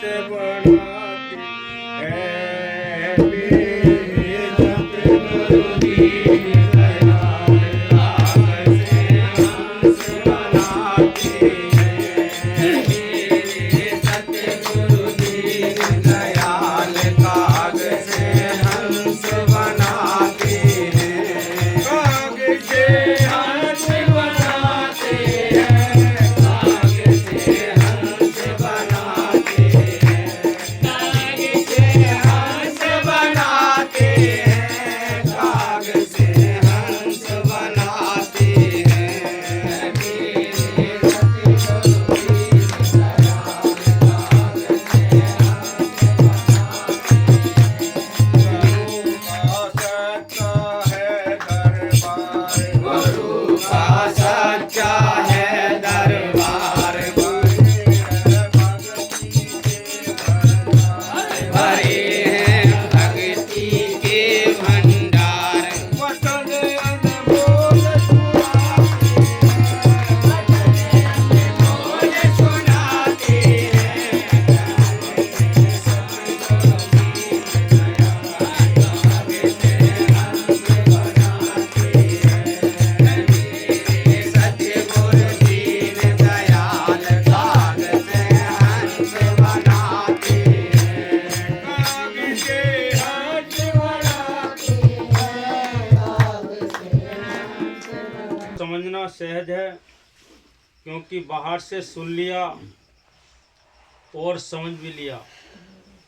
बढ़ाती है मेरी सतगुरु दीन दयाल काग से हंस बनाती है मेरे सतगुरु दीन दयाल काग से हंस बनाती है काग से हंस बनाते हैं काग से हंस बनाते हैं काग से हंस बनाते हैं काग से हंस बनाते हैं मेरे सतगुरु दीन दयाल काग से गुरु का सच्चा है दरबार भरे हैं भक्ति के भंडार वचन अनमोल सुनाते सतगुरु दीन दयाल काग से हंस बनाते हैं काग से हंस बनाते हैं समझना सहज है, क्योंकि बाहर से सुन लिया और समझ भी लिया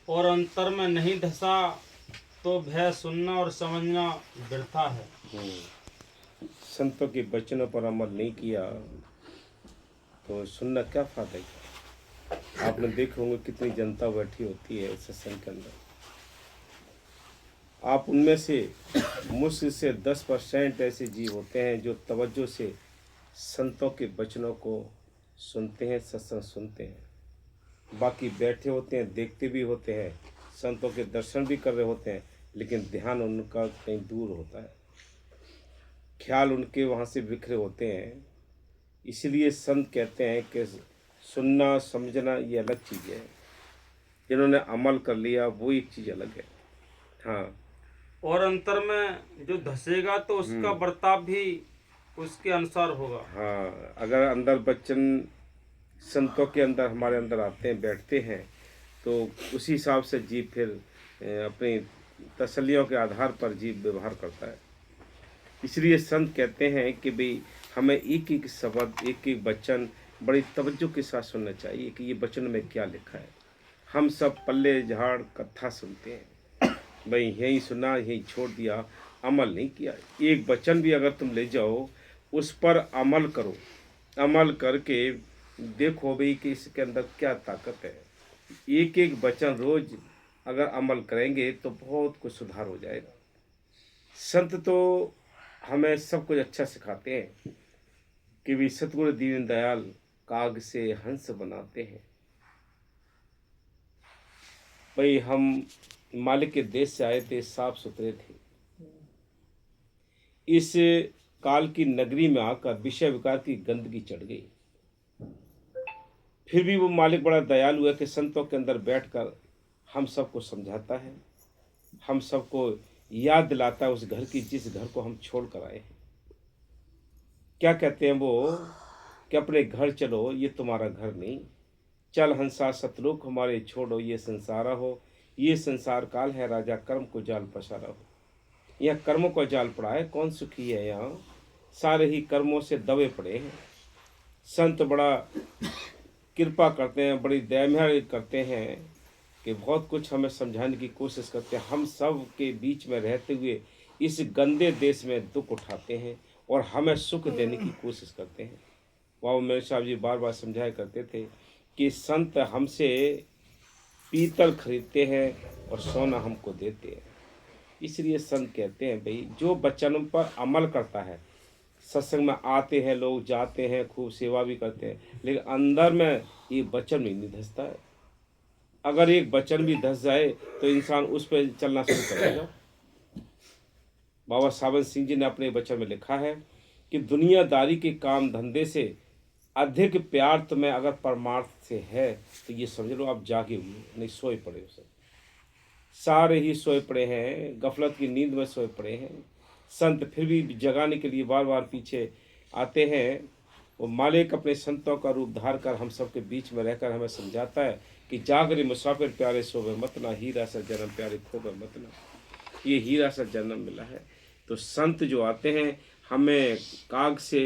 और अंतर में नहीं धसा तो भय सुनना और समझना व्यर्था है। संतों के वचनों पर अमल नहीं किया तो सुनना क्या फायदा है। आपने देखे होंगे कितनी जनता बैठी होती है सत्संग के अंदर, आप उनमें से मुश्किल से 10% ऐसे जीव होते हैं जो तवज्जो से संतों के वचनों को सुनते हैं, सत्संग सुनते हैं। बाकी बैठे होते हैं, देखते भी होते हैं, संतों के दर्शन भी कर रहे होते हैं, लेकिन ध्यान उनका कहीं दूर होता है, ख्याल उनके वहाँ से बिखरे होते हैं। इसलिए संत कहते हैं कि सुनना समझना ये अलग चीज़ है, जिन्होंने अमल कर लिया वो एक चीज़ अलग है। हाँ, और अंतर में जो धसेगा तो उसका बर्ताव भी उसके अनुसार होगा। हाँ, अगर अंदर वचन संतों के अंदर हमारे अंदर आते हैं, बैठते हैं, तो उसी हिसाब से जीव फिर अपनी तसल्लियों के आधार पर जीव व्यवहार करता है। इसलिए संत कहते हैं कि भाई हमें एक एक शब्द, एक एक वचन बड़ी तवज्जो के साथ सुनना चाहिए कि ये वचन में क्या लिखा है। हम सब पल्ले झाड़ कथा सुनते हैं, भाई यही सुना यही छोड़ दिया, अमल नहीं किया। एक वचन भी अगर तुम ले जाओ उस पर अमल करो, अमल करके देखो भाई कि इसके अंदर क्या ताकत है। एक एक वचन रोज अगर अमल करेंगे तो बहुत कुछ सुधार हो जाएगा। संत तो हमें सब कुछ अच्छा सिखाते हैं कि भी सतगुरु दीन दयाल काग से हंस बनाते हैं। भाई हम मालिक के देश से आए थे, साफ सुथरे थे, इस काल की नगरी में आकर विषय विकार की गंदगी चढ़ गई। फिर भी वो मालिक बड़ा दयालु है कि संतों के अंदर बैठकर हम सबको समझाता है, हम सबको याद दिलाता है उस घर की जिस घर को हम छोड़ कर आए हैं। क्या कहते हैं वो कि अपने घर चलो, ये तुम्हारा घर नहीं, चल हंसा सतलोक हमारे छोड़ो ये संसार हो, ये संसार काल है राजा कर्म को जाल पसारा हो। यह कर्मों का जाल पड़ा है, कौन सुखी है यहाँ, सारे ही कर्मों से दबे पड़े हैं। संत बड़ा कृपा करते हैं, बड़ी दया करते हैं कि बहुत कुछ हमें समझाने की कोशिश करते हैं। हम सब के बीच में रहते हुए इस गंदे देश में दुख उठाते हैं और हमें सुख देने की कोशिश करते हैं। बाबा मेरे साहब जी बार बार समझाया करते थे कि संत हमसे पीतल खरीदते हैं और सोना हमको देते हैं। इसलिए संत कहते हैं भाई जो वचनों पर अमल करता है, सत्संग में आते हैं लोग, जाते हैं, खूब सेवा भी करते हैं, लेकिन अंदर में ये वचन नहीं धंसता है। अगर एक वचन भी धंस जाए तो इंसान उस पर चलना शुरू करेगा। बाबा सावन सिंह जी ने अपने वचन में लिखा है कि दुनियादारी के काम धंधे से अधिक प्यार तुम्हें अगर परमार्थ से है तो ये समझ लो आप जागे हुए नहीं सोए पड़े हो। सब सारे ही सोए पड़े हैं, गफलत की नींद में सोए पड़े हैं। संत फिर भी जगाने के लिए बार बार पीछे आते हैं। वो मालिक अपने संतों का रूप धार कर हम सबके बीच में रहकर हमें समझाता है कि जागरे मुसाफिर प्यारे सोवे मत ना, हीरा सा जन्म प्यारे खोवे मत ना। ये हीरा सा जन्म मिला है। तो संत जो आते हैं हमें काग से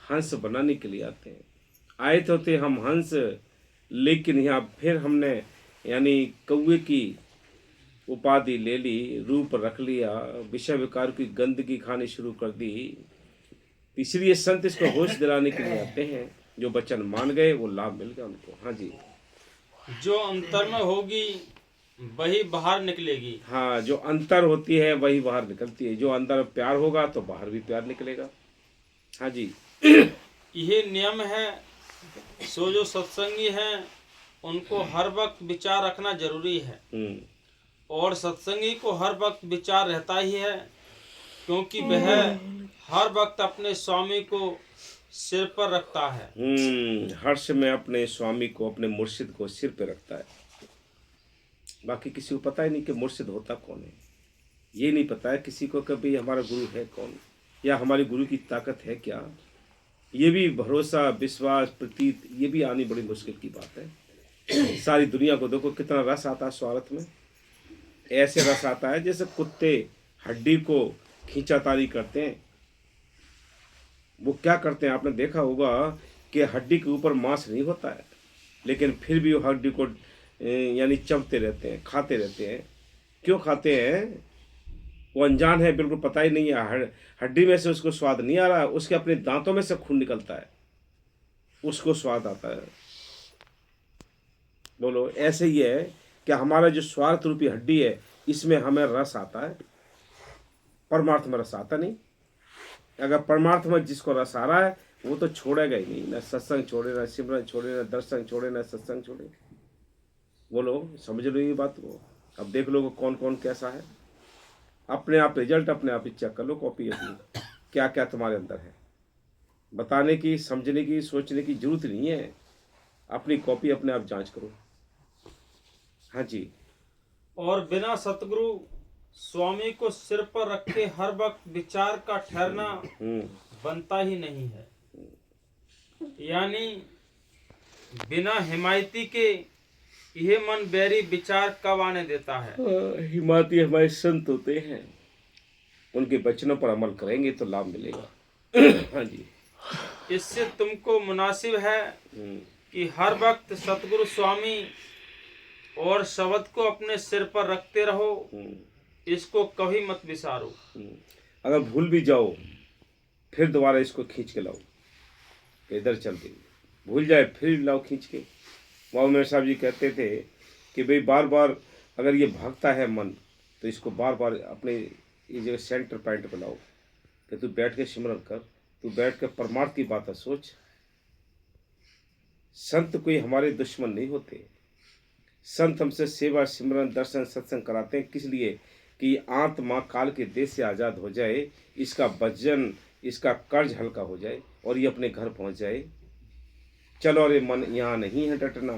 हंस बनाने के लिए आते हैं। आए तो थे हम हंस, लेकिन यहाँ फिर हमने यानी कौवे की उपाधि ले ली, रूप रख लिया, विषय विकार की गंदगी खानी शुरू कर दी। इसलिए संत इसको होश दिलाने के लिए आते हैं। जो वचन मान गए वो लाभ मिल गया उनको। हाँ जी, जो अंतर में होगी वही बाहर निकलेगी। हाँ, जो अंतर होती है वही बाहर निकलती है। जो अंदर प्यार होगा तो बाहर भी प्यार निकलेगा। हाँ जी, यही नियम है। सो जो सत्संगी हैं उनको हर वक्त विचार रखना जरूरी है, और सत्संगी को हर वक्त विचार रहता ही है, क्योंकि वह हर वक्त अपने स्वामी को सिर पर रखता है। हर्ष में अपने स्वामी को, अपने मुर्शिद को सिर पे रखता है। बाकी किसी को पता ही नहीं कि मुर्शिद होता कौन है। ये नहीं पता है किसी को कि भाई हमारा गुरु है कौन, या हमारे गुरु की ताकत है क्या। ये भी भरोसा, विश्वास, प्रतीत, ये भी आनी बड़ी मुश्किल की बात है। सारी दुनिया को देखो कितना रस आता है स्वार्थ में। ऐसे रस आता है जैसे कुत्ते हड्डी को खींचातानी करते हैं। वो क्या करते हैं आपने देखा होगा कि हड्डी के ऊपर मांस नहीं होता है, लेकिन फिर भी वो हड्डी को यानी चबते रहते हैं, खाते रहते हैं। क्यों खाते हैं? वो अनजान है, बिल्कुल पता ही नहीं है। हड्डी में से उसको स्वाद नहीं आ रहा, उसके अपने दांतों में से खून निकलता है, उसको स्वाद आता है। बोलो, ऐसे ही है कि हमारा जो स्वार्थ रूपी हड्डी है इसमें हमें रस आता है, परमार्थ में रस आता नहीं। अगर परमार्थ में जिसको रस आ रहा है वो तो छोड़ेगा ही नहीं, ना सत्संग छोड़े, ना सिमरन छोड़े, ना दर्शन छोड़े, ना सत्संग छोड़े। बोलो, समझ लो ये बात को। अब देख लो कौन कौन कैसा है। अपने आप रिजल्ट अपने आप ही चेक कर लो, कॉपी अपनी क्या क्या तुम्हारे अंदर है। बताने की, समझने की, सोचने की जरूरत नहीं है। अपनी कॉपी अपने आप जांच करो। हाँ जी, और बिना सतगुरु स्वामी को सिर पर रखे हर वक्त विचार का ठहरना बनता ही नहीं है। यानी बिना हिमायती के यह मन बैरी विचार कब आने देता है। हिमायती हमारे संत होते हैं, उनके वचनों पर अमल करेंगे तो लाभ मिलेगा। हाँ जी, इससे तुमको मुनासिब है कि हर वक्त सतगुरु स्वामी और शब्द को अपने सिर पर रखते रहो। इसको कभी मत विसारो। अगर भूल भी जाओ फिर दोबारा इसको खींच के लाओ, इधर चल दे। भूल जाए फिर लाओ खींच के। बाबा मेरे साहब जी कहते थे कि भाई बार बार अगर ये भागता है मन तो इसको बार बार अपने ये जगह सेंटर पॉइंट पे लाओ कि तू बैठ के सिमरन कर, तू बैठ के परमार्थ की बातें सोच। संत कोई हमारे दुश्मन नहीं होते। संत हमसे सेवा, सिमरन, दर्शन, सत्संग कराते हैं किस लिए? कि आत्मा काल के देश से आज़ाद हो जाए, इसका वजन, इसका कर्ज हल्का हो जाए और ये अपने घर पहुंच जाए। चलो अरे मन, यहाँ नहीं है डटना,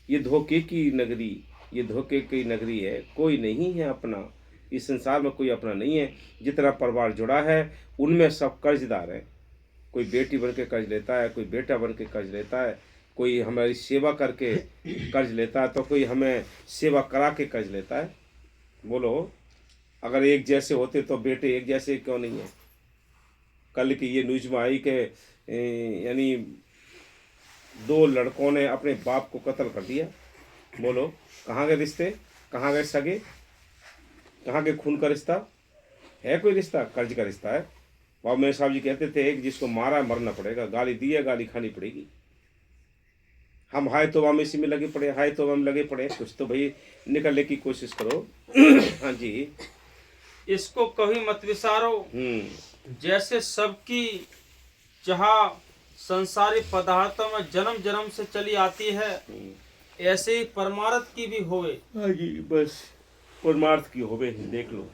ये धोखे की नगरी, ये धोखे की नगरी है, कोई नहीं है अपना। इस संसार में कोई अपना नहीं है। जितना परिवार जुड़ा है उनमें सब कर्जदार हैं। कोई बेटी बन के कर्ज लेता है, कोई बेटा बन के कर्ज लेता है, कोई हमारी सेवा करके कर्ज लेता है, तो कोई हमें सेवा करा के कर्ज लेता है। बोलो, अगर एक जैसे होते तो बेटे एक जैसे क्यों नहीं है? कल की ये न्यूज में आई कि यानी 2 लड़कों ने अपने बाप को कत्ल कर दिया। बोलो, कहाँ गए रिश्ते, कहाँ गए सगे, कहाँ के खून का रिश्ता है? कोई रिश्ता? कर्ज का रिश्ता है। बाबा मेरे साहब जी कहते थे कि जिसको मारा मरना पड़ेगा, गाली दी है गाली खानी पड़ेगी। हम हाय तो हम इसी में लगे पड़े, हाय तो हम लगे पड़े, कुछ तो भाई निकलने की कोशिश करो। हाँ जी, इसको कभी मत विसारो। जैसे सबकी चाह संसारी पदार्थों में जन्म जन्म से चली आती है, ऐसे ही परमार्थ की भी होवे। हाँ जी, बस परमार्थ की होवे। देख लो,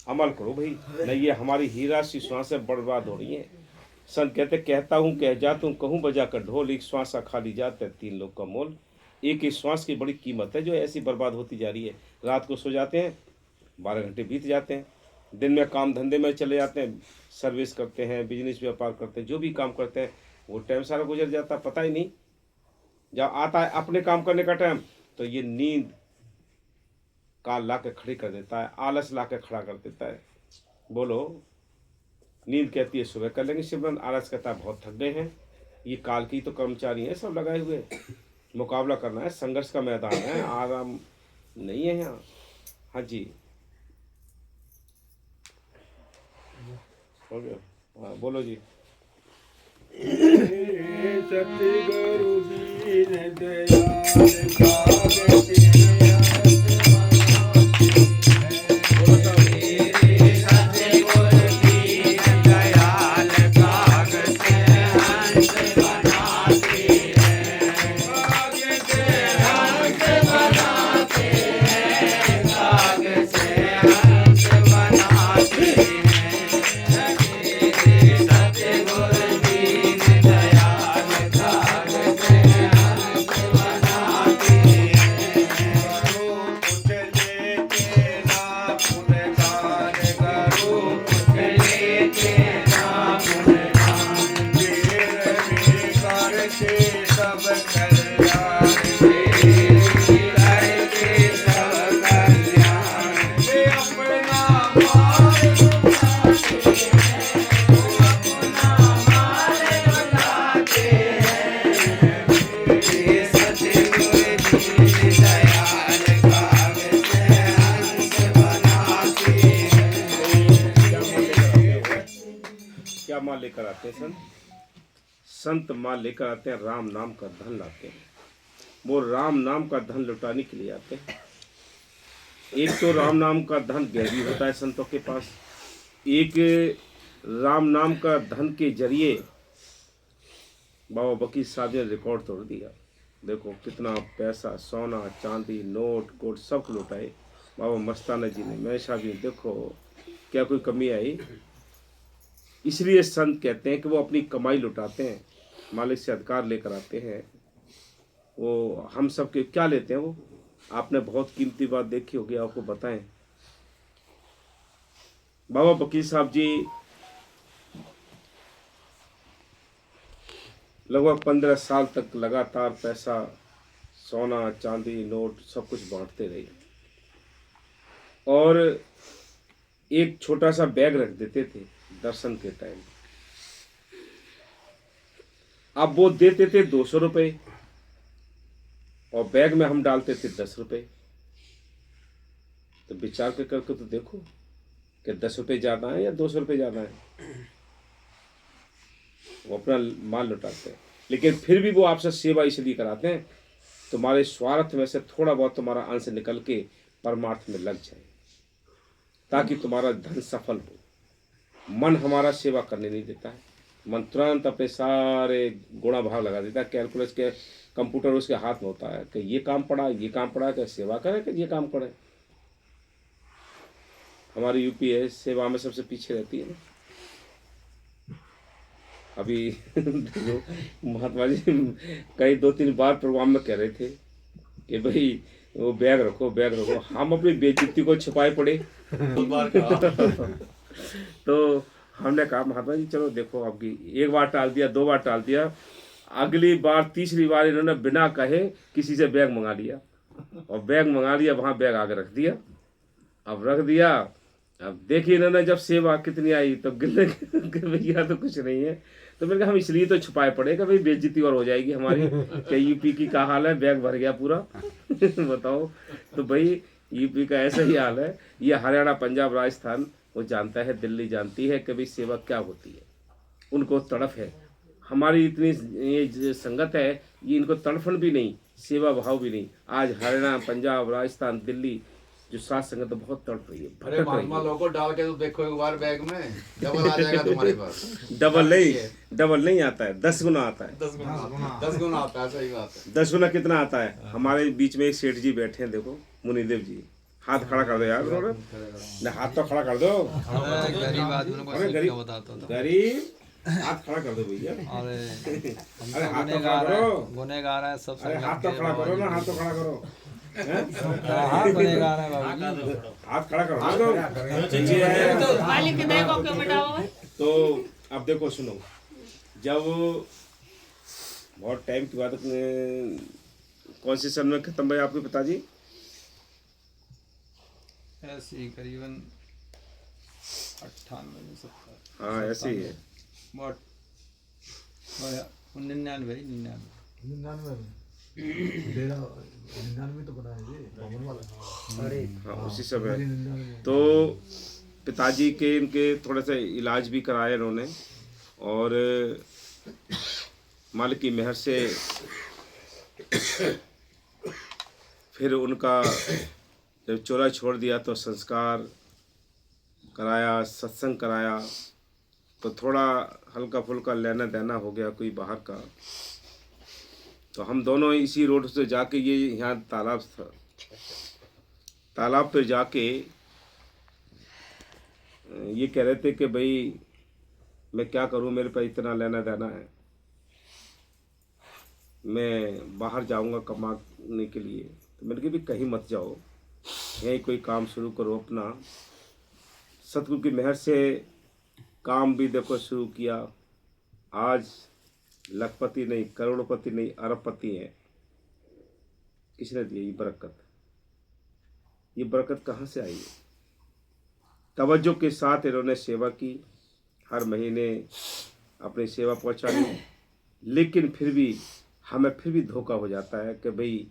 अमल करो भाई, नहीं ये हमारी हीरा सी श्वासें बर्बाद हो रही हैं। संत कहते कहता हूँ कह जाता हूँ कहूँ बजा कर ढोल, एक श्वासा खाली जाता है 3 लोग का मोल। एक एक श्वास की बड़ी कीमत है जो ऐसी बर्बाद होती जा रही है। रात को सो जाते हैं, 12 घंटे बीत जाते हैं, दिन में काम धंधे में चले जाते हैं, सर्विस करते हैं, बिजनेस व्यापार करते हैं, जो भी काम करते हैं, वो टाइम सारा गुजर जाता है, पता ही नहीं। जब आता है अपने काम करने का टाइम तो ये नींद काल ला के खड़ी कर देता है, आलस ला के खड़ा कर देता है। बोलो, नींद कहती है सुबह कर लेंगे सिमरन, आलस कहता है बहुत थक गए हैं। ये काल की तो कर्मचारी हैं सब लगाए हुए, मुकाबला करना है, संघर्ष का मैदान है, आराम नहीं है यहाँ। हाँ जी, हो गया। हाँ बोलो जी। सतगुरु दीन दयाल कागज माल लेकर आते हैं संत माल लेकर आते हैं, राम नाम का धन लाते हैं। वो राम नाम का धन लुटाने के लिए आते हैं। एक तो राम नाम का धन गहरी होता है संतों के पास, एक राम नाम का धन के जरिए बाबा बकीर साहब ने रिकॉर्ड तोड़ दिया। देखो कितना पैसा, सोना चांदी नोट कोट सब लुटाए बाबा मस्ताना जी ने, मैं साहब जी देखो क्या कोई कमी आई। इसलिए संत कहते हैं कि वो अपनी कमाई लुटाते हैं, मालिक से अधिकार लेकर आते हैं। वो हम सब के क्या लेते हैं, वो आपने बहुत कीमती बात देखी होगी, आपको बताएं। बाबा बकीर साहब जी लगभग 15 साल तक लगातार पैसा सोना चांदी नोट सब कुछ बांटते रहे और एक छोटा सा बैग रख देते थे दर्शन के टाइम। अब वो देते थे 200 रुपये और बैग में हम डालते थे 10 रुपये। तो विचार के करके तो देखो कि 10 रुपये ज़्यादा है या 200 रुपये ज़्यादा है। वो अपना माल लुटाते हैं, लेकिन फिर भी वो आपसे सेवा इसलिए कराते हैं तुम्हारे स्वार्थ में से थोड़ा बहुत तुम्हारा अंश निकल के परमार्थ में लग जाए, ताकि तुम्हारा धन सफल हो। मन हमारा सेवा करने नहीं देता है, मन तुरंत अपने सारे गुणा भाव लगा देता है। कैलकुलस के कंप्यूटर उसके हाथ में होता है कि ये काम पड़ा कि सेवा करे कि ये काम करे। हमारी यूपी है सेवा में सबसे पीछे रहती है ना। अभी महात्मा जी कई 2-3 बार प्रोग्राम में कह रहे थे कि भाई वो बैग रखो बैग रखो, हम अपनी बेइज्जती को छिपाए पड़े। तो हमने कहा महात्मा जी चलो देखो, आपकी एक बार टाल दिया, 2 बार टाल दिया, अगली बार तीसरी बार इन्होंने बिना कहे किसी से बैग मंगा लिया और बैग मंगा लिया, वहाँ बैग आगे रख दिया। अब रख दिया, अब देखिए इन्होंने जब सेवा कितनी आई तो गिरने भैया तो कुछ नहीं है। तो मैंने कहा हम इसलिए तो छुपाए पड़े कि भाई बेइज्जती और हो जाएगी हमारी कि यूपी की क्या हाल है, बैग भर गया पूरा। बताओ, तो भाई यूपी का ऐसा ही हाल है। ये हरियाणा पंजाब राजस्थान वो जानता है, दिल्ली जानती है कि भाई सेवा क्या होती है, उनको तड़फ है। हमारी इतनी ये संगत है, ये इनको तड़फन भी नहीं, सेवा भाव भी नहीं। आज हरियाणा पंजाब राजस्थान दिल्ली जो साथ संगत तो बहुत तड़प रही है, अरे महात्मा लोगों डाल के तो देखो एक बार बैग में डबल आ जाएगा तुम्हारे पास। डबल नहीं आता है, 10 गुना आता है। 10 गुना आता है, सही बात है। 10 गुना कितना आता है? हमारे बीच में एक सेठ जी बैठे हैं, देखो मुनिदेव जी, हाथ खड़ा कर दो यार, हाथ तो खड़ा कर दो। गरीब आदमी को गरीब हाथ खड़ा कर दो भैया। अरे हम अरे तो हाथ तो खड़ा करो। गुनहगार हैं सब अरे संगत हाथ तो के खड़ा करो ना, बाबा हाथ जी। तो खड़ा करो। हैं? हाँ गुनहगार हैं बाबा जी। हाथ खड़ा करो ना तो ये है। मालिक के देखो क्यों बिठाओ है? तो अब देखो सुनो, जब बहुत टाइम के बाद कौन से सन में खत्म भाई आपके पिताजी? ऐसे ही करीबन 98 में 70। हाँ ऐसे ही है। बहुत 99 99 तो बना है ये भवन वाला। हाँ उसी समय तो पिताजी के इनके थोड़ा सा इलाज भी कराया इन्होंने, और मालिक की मेहर से फिर उनका जब चोला छोड़ दिया तो संस्कार कराया, सत्संग कराया, तो थोड़ा हल्का फुल्का लेना देना हो गया कोई बाहर का। तो हम दोनों इसी रोड से जाके, ये यहाँ तालाब था, तालाब पे जाके ये कह रहे थे कि भाई मैं क्या करूं, मेरे पे इतना लेना देना है, मैं बाहर जाऊंगा कमाने के लिए। तो मैंने कहा भी कहीं मत जाओ, यहीं कोई काम शुरू करो अपना। सतगुरु की मेहर से काम भी देखो शुरू किया, आज लखपति नहीं, करोड़पति नहीं, अरबपति है। किसने दी ये बरकत? ये बरकत कहाँ से आई है? तवज्जो के साथ इन्होंने सेवा की, हर महीने अपनी सेवा पहुँचाई, लेकिन फिर भी हमें फिर भी धोखा हो जाता है कि भाई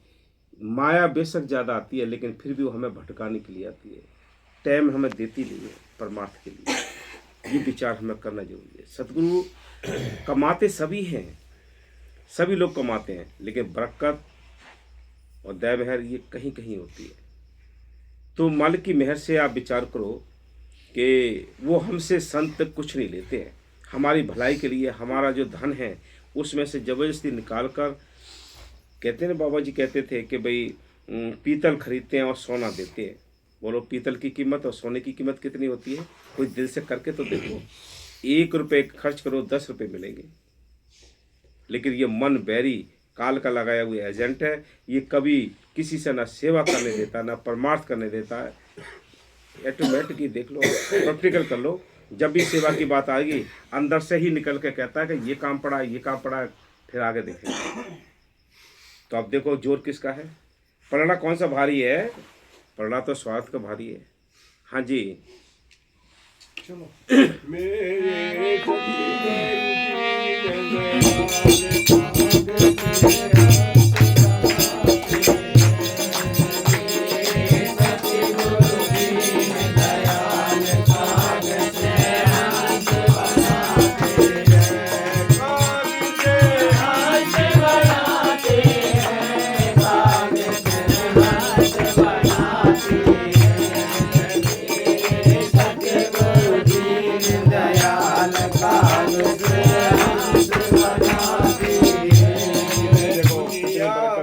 माया बेशक ज़्यादा आती है, लेकिन फिर भी वो हमें भटकाने के लिए आती है, टाइम हमें देती नहीं है परमार्थ के लिए। ये विचार हमें करना जरूरी है। सतगुरु कमाते सभी हैं, सभी लोग कमाते हैं, लेकिन बरकत और दया मेहर ये कहीं कहीं होती है। तो मालिक की मेहर से आप विचार करो कि वो हमसे संत कुछ नहीं लेते हैं, हमारी भलाई के लिए हमारा जो धन है उसमें से ज़बरदस्ती निकाल कर, कहते हैं बाबा जी कहते थे कि भाई पीतल खरीदते हैं और सोना देते हैं। बोलो पीतल की कीमत और सोने की कीमत कितनी होती है? कोई दिल से करके तो देखो, 1 रुपये खर्च करो 10 रुपये मिलेंगे। लेकिन ये मन बैरी काल का लगाया हुआ एजेंट है, ये कभी किसी से ना सेवा करने देता, ना परमार्थ करने देता है। ऑटोमेटिक ही देख लो, प्रैक्टिकल कर लो, जब भी सेवा की बात आएगी अंदर से ही निकल के कहता है कि ये काम पड़ा, ये काम पड़ा, फिर आगे देखेंगे। तो अब देखो जोर किसका है? पलड़ा कौन सा भारी है? पलड़ा तो स्वार्थ का भारी है। हाँ जी चलो।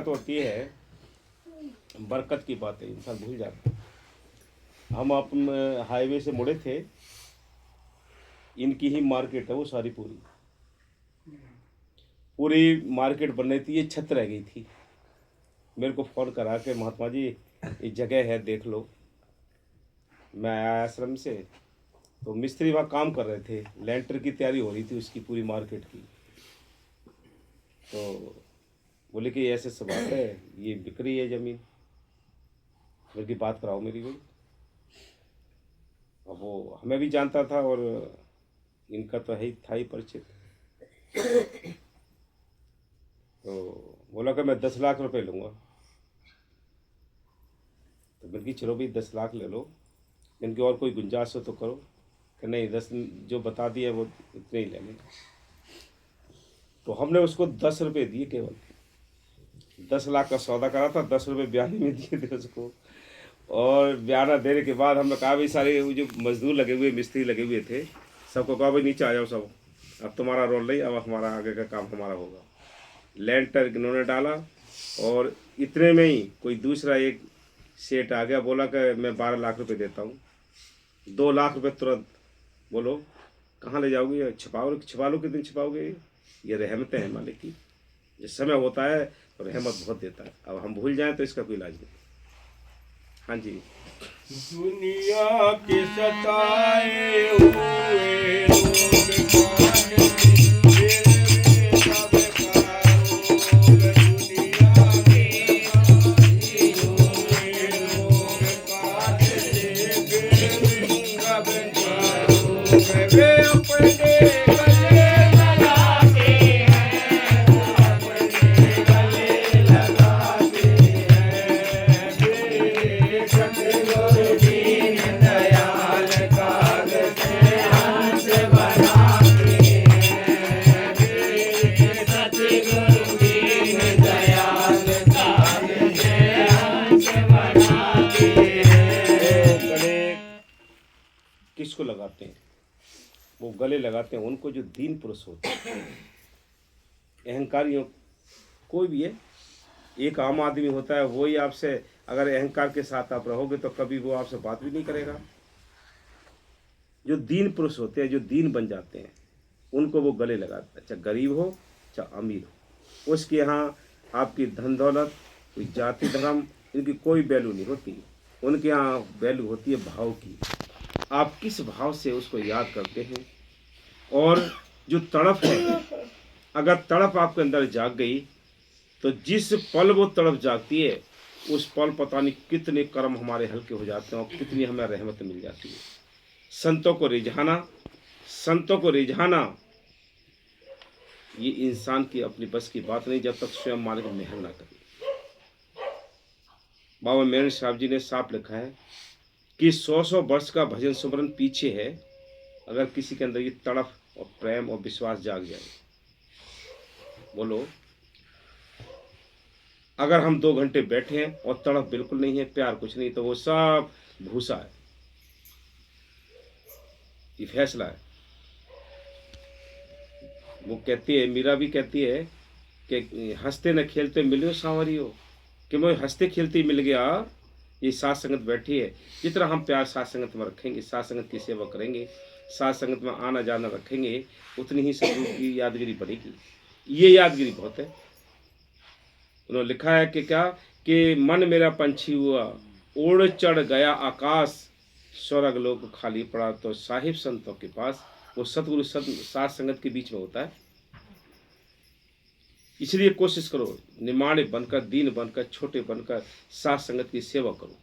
होती है बरकत की बात है, इंसान भूल जाता है। हम अपन हाईवे से मुड़े थे, इनकी ही मार्केट है वो सारी, पूरी मार्केट बन रही थी, ये छत रह गई थी। मेरे को फ़ोन करा के महात्मा जी ये जगह है देख लो। मैं आया आश्रम से, तो मिस्त्री वहाँ काम कर रहे थे, लेंटर की तैयारी हो रही थी उसकी पूरी मार्केट की। तो बोले कि ऐसे सब बात है, ये बिक रही है ज़मीन, मेरी बात कराओ मेरी कोई। अब वो हमें भी जानता था और इनका तो है ही था ही परिचित। तो बोला कि मैं 10 लाख रुपए लूँगा। तो मैंने चलो भाई 10 लाख ले लो, इनकी और कोई गुंजाइश हो तो करो। कि नहीं 10 जो बता दिए वो इतने ही लेंगे। तो हमने उसको 10 रुपये दिए, केवल 10 लाख का सौदा करा था, 10 रुपये ब्याने में दिए थे उसको। और ब्याना देने के बाद हमने कहा भाई सारे वो जो मजदूर लगे हुए, मिस्त्री लगे हुए थे, सबको कहा भाई नीचे आ जाओ सब, अब तुम्हारा रोल नहीं, अब हमारा आगे का काम हमारा होगा। लेंटर इन्होंने डाला और इतने में ही कोई दूसरा एक सेठ आ गया, बोला कि मैं 12 लाख रुपए देता हूँ। 2 लाख रुपए तुरंत, बोलो कहाँ ले जाओगे? छिपा लो, कितने छिपाओगे? ये रहमतें हैं मालिक की। जब समय होता है तो रहमत बहुत देता है। अब हम भूल जाएं तो इसका कोई इलाज नहीं। हाँ जी। दुनिया के सताए हुए लोग किसको लगाते हैं? वो गले लगाते हैं उनको जो दीन पुरुष होते हैं। अहंकारियों कोई भी है, एक आम आदमी होता है, वही आपसे अगर अहंकार के साथ आप रहोगे तो कभी वो आपसे बात भी नहीं करेगा। जो दीन पुरुष होते हैं, जो दीन बन जाते हैं, उनको वो गले लगाते हैं, चाहे गरीब हो चाहे अमीर हो। उसके यहाँ आपकी धन दौलत, कोई जाति धर्म, इनकी कोई वैल्यू नहीं होती। उनके यहाँ वैल्यू होती है भाव की। आप किस भाव से उसको याद करते हैं। और जो तड़प है, अगर तड़प आपके अंदर जाग गई तो जिस पल वो तड़प जागती है, उस पल पता नहीं कितने कर्म हमारे हल्के हो जाते हैं और कितनी हमें रहमत मिल जाती है। संतों को रिझाना ये इंसान की अपनी बस की बात नहीं, जब तक स्वयं मालिक मेहर ना करे। बाबा मेहर साहब जी ने साफ लिखा है कि 100 वर्ष का भजन सुमरन पीछे है, अगर किसी के अंदर ये तड़प और प्रेम और विश्वास जाग जाए। बोलो, अगर हम 2 घंटे बैठे हैं और तड़प बिल्कुल नहीं है, प्यार कुछ नहीं, तो वो सब भूसा है। ये फैसला है। वो कहती है, मीरा भी कहती है कि हंसते न खेलते मिलियो सांवरियो, कि मैं हंसते खेलते मिल गया। ये साथ संगत बैठी है, जितना हम प्यार साथ संगत में रखेंगे, साथ संगत की सेवा करेंगे, साथ संगत में आना जाना रखेंगे, उतनी ही सदगुरु की यादगिरी बढ़ेगी। ये यादगिरी बहुत है। उन्होंने लिखा है कि क्या, कि मन मेरा पंछी हुआ, उड़ चढ़ गया आकाश, स्वर्ग लोक खाली पड़ा तो साहिब संतों के पास। वो सतगुरु साथ संगत के बीच में होता है। इसलिए कोशिश करो, निमाणे बनकर, दीन बनकर, छोटे बनकर साथ संगत की सेवा करो।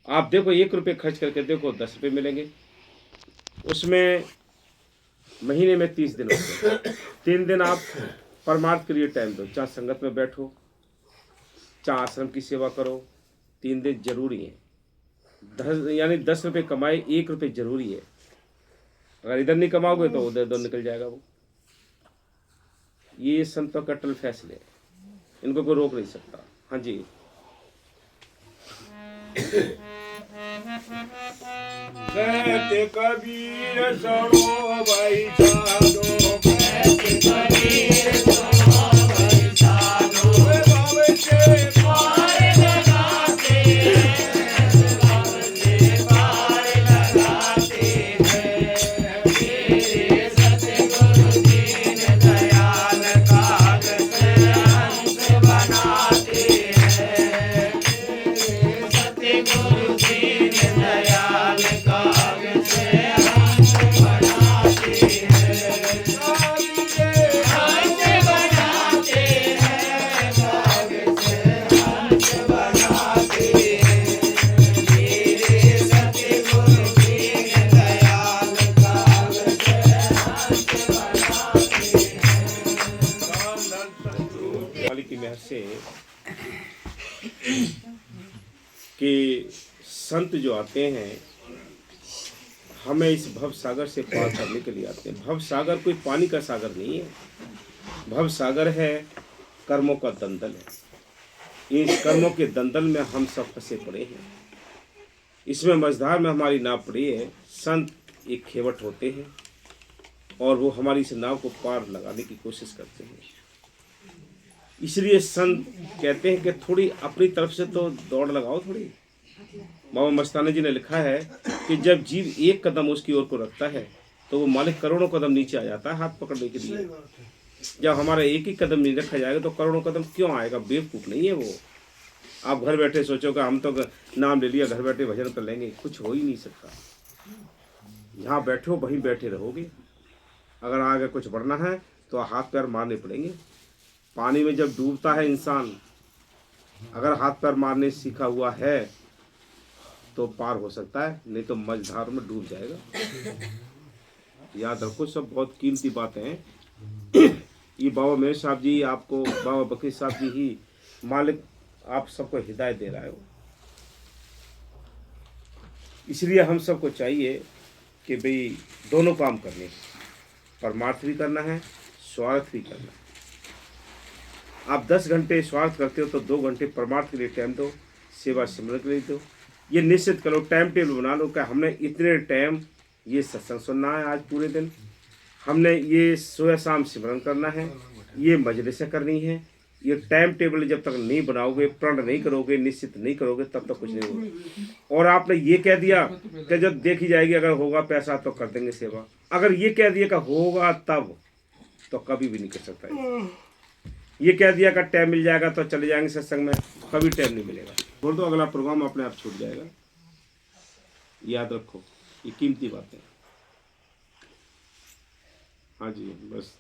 आप देखो, 1 रुपये खर्च करके देखो, 10 रुपये मिलेंगे। उसमें महीने में 30 दिन होते हैं। 3 दिन आप परमार्थ के लिए टाइम दो, चाहे संगत में बैठो, चाहे आश्रम की सेवा करो। 3 दिन जरूरी है। 10 रुपये कमाए, 1 रुपये जरूरी है। अगर इधर नहीं कमाओगे तो उधर निकल जाएगा वो। ये संतों का अटल फैसले, इनको कोई रोक नहीं सकता। हाँ जी। कहते कबीर सुनो भाई साधो, कहते कबीर सुनो भाई साधो, बाबा से पार लगाते हैं, बाबा से पार लगाते हैं। मेरे सतगुरु दीन दयाल कागज से हंस बनाते हैं। मेरे सतगुरु दीन दयाल कागज से हंस बनाते हैं। हंस बनाते हैं, कागज से हंस बनाते हैं। मेरे सतगुरु दीन दयाल कागज से हंस बनाते हैं। वाली की मेहर से कि संत जो आते हैं, हमें इस भव सागर से पार करने के लिए आते हैं। भव सागर कोई पानी का सागर नहीं है। भव सागर है कर्मों का दंदल है। इस कर्मों के दंदल में हम सब फंसे पड़े हैं। इसमें मझधार में हमारी नाव पड़ी है। संत एक खेवट होते हैं और वो हमारी इस नाव को पार लगाने की कोशिश करते हैं। इसलिए संत कहते हैं कि थोड़ी अपनी तरफ से तो दौड़ लगाओ थोड़ी। बाबा मस्ताना जी ने लिखा है कि जब जीव एक कदम उसकी ओर को रखता है तो वो मालिक करोड़ों कदम नीचे आ जाता है हाथ पकड़ने के लिए। जब हमारा एक ही कदम नहीं रखा जाएगा तो करोड़ों कदम क्यों आएगा? बेवकूफ़ नहीं है वो। आप घर बैठे सोचोगे हम तो नाम ले लिया, घर बैठे भजन कर लेंगे, कुछ हो ही नहीं सकता। जहाँ बैठे हो वहीं बैठे रहोगे। अगर आगे कुछ बढ़ना है तो हाथ पैर मारने पड़ेंगे। पानी में जब डूबता है इंसान, अगर हाथ पैर मारने सीखा हुआ है तो पार हो सकता है, नहीं तो मझधार में डूब जाएगा। याद रखो, सब बहुत कीमती बातें हैं। ये बाबा मेरे साहब जी, आपको बाबा बकरी साहब जी ही मालिक आप सबको हिदायत दे रहा है। इसलिए हम सबको चाहिए कि भाई दोनों काम करने, परमार्थ भी करना है, स्वार्थ भी करना है। आप 10 घंटे स्वार्थ करते हो तो 2 घंटे परमार्थ के लिए टाइम दो, सेवा सिमरन के लिए दो। ये निश्चित करो, टाइम टेबल बना लो कि हमने इतने टाइम ये सत्संग सुनना है, आज पूरे दिन हमने ये सुबह शाम सिमरन करना है, ये मजलिसें करनी है। ये टाइम टेबल जब तक नहीं बनाओगे, प्रण नहीं करोगे, निश्चित नहीं करोगे, तब तक कुछ नहीं होगा। और आपने ये कह दिया कि जब देखी जाएगी, अगर होगा पैसा तो कर देंगे सेवा, अगर ये कह दिया कि होगा तब, तो कभी भी नहीं कर सकता। ये कह दिया कि टाइम मिल जाएगा तो चले जाएंगे सत्संग में, कभी टाइम नहीं मिलेगा। बोल दो अगला प्रोग्राम अपने आप छूट जाएगा। याद रखो, ये कीमती बातें। हाँ जी, बस